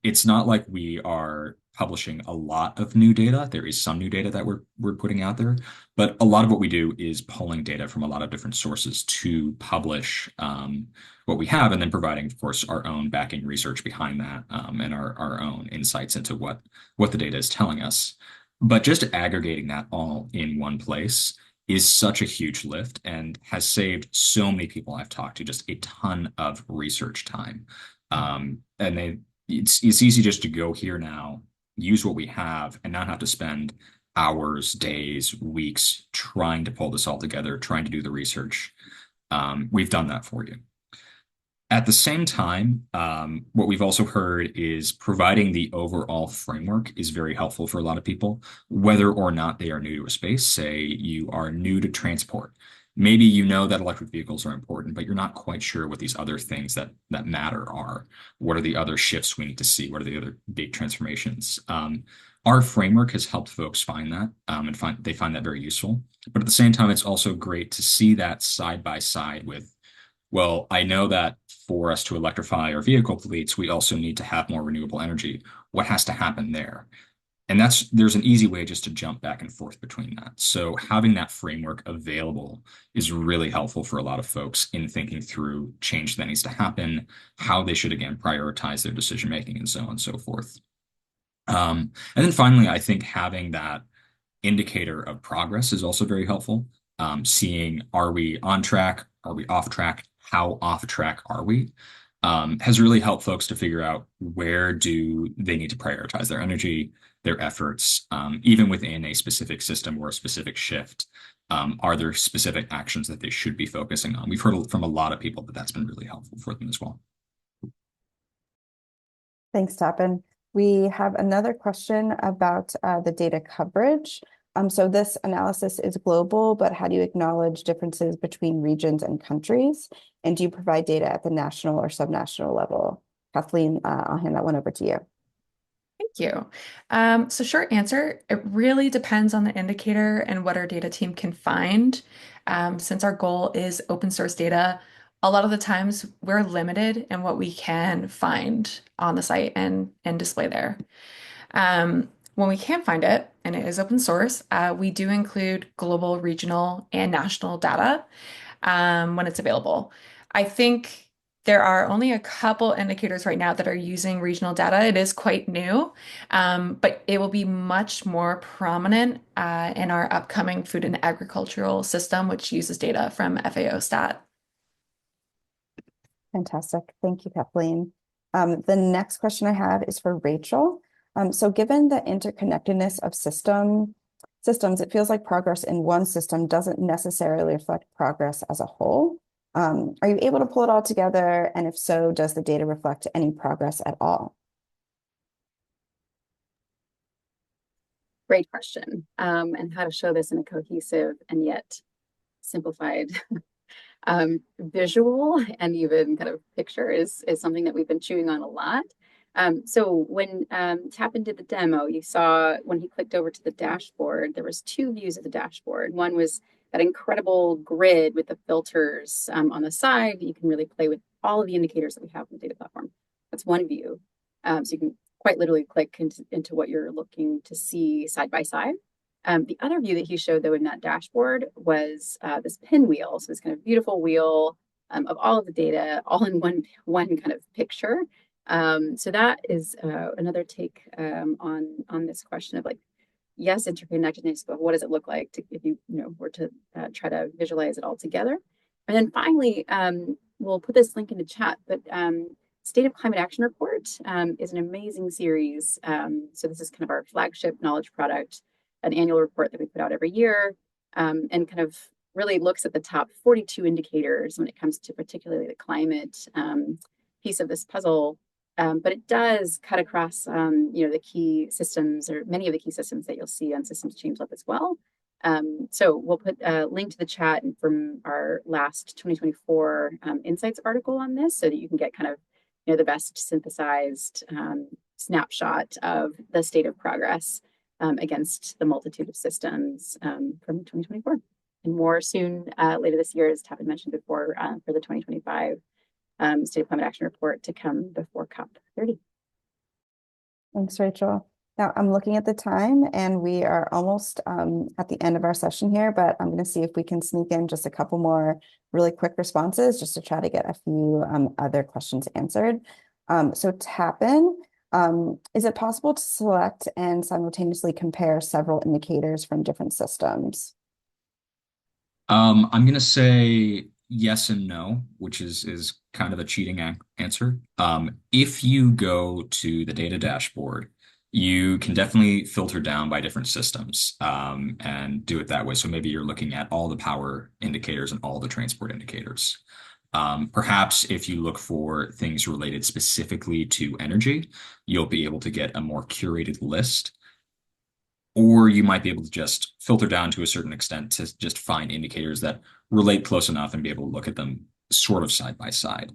It's not like we are publishing a lot of new data. There is some new data that we're putting out there, but a lot of what we do is pulling data from a lot of different sources to publish what we have, and then providing, of course, our own backing research behind that, and our own insights into what the data is telling us. But just aggregating that all in one place is such a huge lift and has saved so many people I've talked to just a ton of research time. And it's easy just to go here now, use what we have, and not have to spend hours, days, weeks trying to pull this all together, trying to do the research. We've done that for you. At the same time, what we've also heard is providing the overall framework is very helpful for a lot of people, whether or not they are new to a space. Say you are new to transport. Maybe you know that electric vehicles are important, but you're not quite sure what these other things that matter are. What are the other shifts we need to see? What are the other big transformations? Our framework has helped folks find that, and they find that very useful. But at the same time, it's also great to see that side by side with, well, I know that for us to electrify our vehicle fleets, we also need to have more renewable energy. What has to happen there? And there's an easy way just to jump back and forth between that. So having that framework available is really helpful for a lot of folks in thinking through change that needs to happen, how they should, again, prioritize their decision making, and so on and so forth. And then finally, I think having that indicator of progress is also very helpful. Seeing, are we on track? Are we off track? How off track are we? Has really helped folks to figure out where do they need to prioritize their energy, their efforts, even within a specific system or a specific shift. Are there specific actions that they should be focusing on? We've heard from a lot of people that that's been really helpful for them as well. Thanks, Tapan. We have another question about the data coverage. So this analysis is global, but how do you acknowledge differences between regions and countries? And do you provide data at the national or subnational level? Kathleen, I'll hand that one over to you. Thank you. So short answer, it really depends on the indicator and what our data team can find. Since our goal is open source data, a lot of the times we're limited in what we can find on the site and display there. When we can find it, and it is open source, we do include global, regional, and national data. when it's available. I think there are only a couple indicators right now that are using regional data. It is quite new, but it will be much more prominent in our upcoming food and agricultural system, which uses data from FAO Stat. Fantastic. Thank you, Kathleen. The next question I have is for Rachel. So given the interconnectedness of systems, it feels like progress in one system doesn't necessarily reflect progress as a whole. Are you able to pull it all together? And if so, does the data reflect any progress at all? Great question. And how to show this in a cohesive and yet simplified visual and even kind of picture is something that we've been chewing on a lot. So when Tappan did the demo, you saw when he clicked over to the dashboard, there was two views of the dashboard. One was that incredible grid with the filters on the side. You can really play with all of the indicators that we have in the data platform. That's one view. So you can quite literally click into what you're looking to see side by side. The other view that he showed, though, in that dashboard was this pinwheel. So this kind of beautiful wheel of all of the data, all in one kind of picture. So that is another take on this question of like, yes, interconnectedness, but what does it look like if you were to try to visualize it all together? And then finally, we'll put this link in the chat, but State of Climate Action Report is an amazing series. So this is kind of our flagship knowledge product, an annual report that we put out every year, and kind of really looks at the top 42 indicators when it comes to particularly the climate piece of this puzzle. But it does cut across, the key systems or many of the key systems that you'll see on Systems Change Lab as well. So we'll put a link to the chat and from our last 2024 Insights article on this so that you can get kind of, the best synthesized snapshot of the state of progress against the multitude of systems from 2024. And more soon later this year, as Tappan mentioned before, for the 2025 State of Climate Action Report to come before COP30. Thanks, Rachel. Now I'm looking at the time and we are almost at the end of our session here, but I'm going to see if we can sneak in just a couple more really quick responses just to try to get a few other questions answered. So Tappan, is it possible to select and simultaneously compare several indicators from different systems? I'm going to say yes and no, which is kind of a cheating answer. If you go to the data dashboard, you can definitely filter down by different systems and do it that way. So maybe you're looking at all the power indicators and all the transport indicators. Perhaps if you look for things related specifically to energy, you'll be able to get a more curated list. Or you might be able to just filter down to a certain extent to just find indicators that relate close enough and be able to look at them sort of side by side.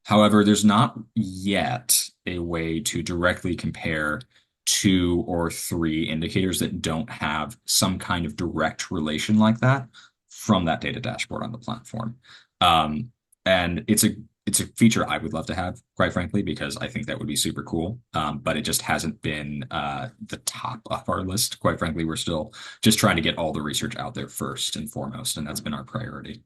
However, there's not yet a way to directly compare 2 or 3 indicators that don't have some kind of direct relation like that from that data dashboard on the platform. And it's a feature I would love to have, quite frankly, because I think that would be super cool. But it just hasn't been the top of our list. Quite frankly, we're still just trying to get all the research out there first and foremost, and that's been our priority.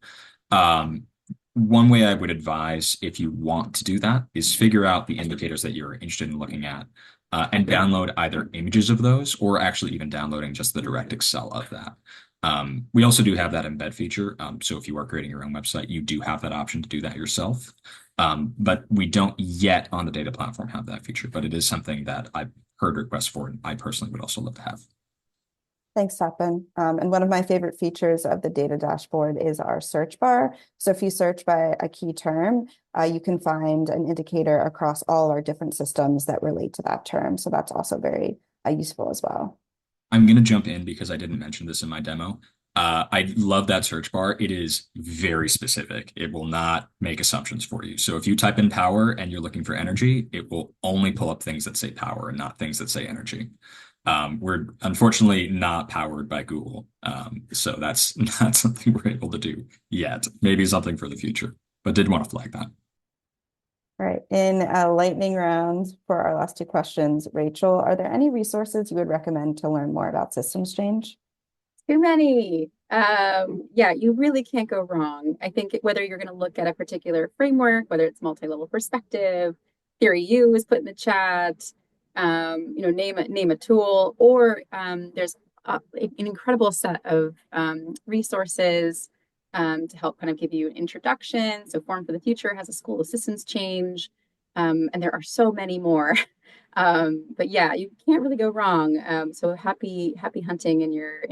One way I would advise if you want to do that is figure out the indicators that you're interested in looking at and download either images of those or actually even downloading just the direct Excel of that. We also do have that embed feature. So if you are creating your own website, you do have that option to do that yourself. But we don't yet on the data platform have that feature, but it is something that I've heard requests for, and I personally would also love to have. Thanks, Tappan. And one of my favorite features of the data dashboard is our search bar. So if you search by a key term, you can find an indicator across all our different systems that relate to that term. So that's also very useful as well. I'm going to jump in because I didn't mention this in my demo. I love that search bar. It is very specific. It will not make assumptions for you. So if you type in power and you're looking for energy, it will only pull up things that say power and not things that say energy. We're unfortunately not powered by Google. So that's not something we're able to do yet. Maybe something for the future, but did want to flag that. All right, in a lightning round for our last 2 questions, Rachel, are there any resources you would recommend to learn more about systems change? Too many. Yeah, you really can't go wrong. I think whether you're going to look at a particular framework, whether it's multi-level perspective, Theory U is put in the chat, name a tool, or there's an incredible set of resources to help kind of give you an introduction. So Form for the Future has a school of systems change, and there are so many more. But yeah, you can't really go wrong. So happy hunting in your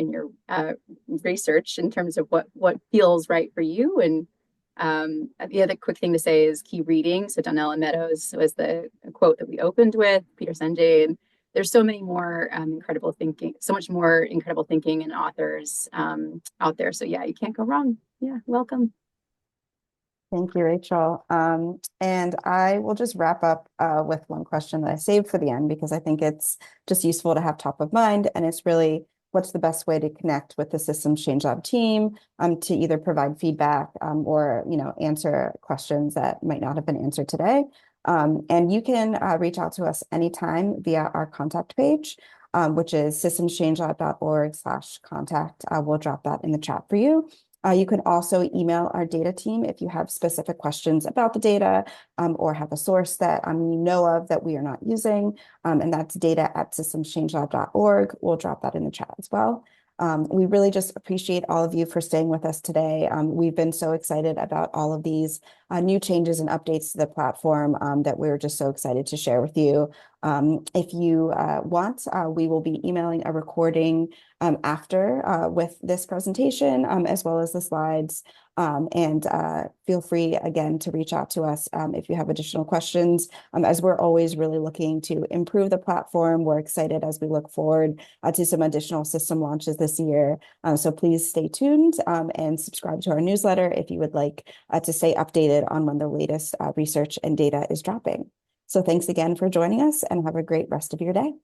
research in terms of what feels right for you. And the other quick thing to say is key reading. So Donnell and Meadows was the quote that we opened with, Peter Senge, and there's so many more incredible thinking, so much more incredible thinking and authors out there. So yeah, you can't go wrong. Yeah, welcome. Thank you, Rachel. And I will just wrap up with one question that I saved for the end because I think it's just useful to have top of mind. And it's really what's the best way to connect with the Systems Change Lab team to either provide feedback or answer questions that might not have been answered today. And you can reach out to us anytime via our contact page, which is systemschangelab.org/contact. We'll drop that in the chat for you. You can also email our data team if you have specific questions about the data or have a source that you know of that we are not using, and that's data@systemschangelab.org. We'll drop that in the chat as well. We really just appreciate all of you for staying with us today. We've been so excited about all of these new changes and updates to the platform that we're just so excited to share with you. If you want, we will be emailing a recording after with this presentation as well as the slides. And feel free again to reach out to us if you have additional questions, as we're always really looking to improve the platform. We're excited as we look forward to some additional system launches this year. So please stay tuned and subscribe to our newsletter if you would like to stay updated on when the latest research and data is dropping. So thanks again for joining us and have a great rest of your day.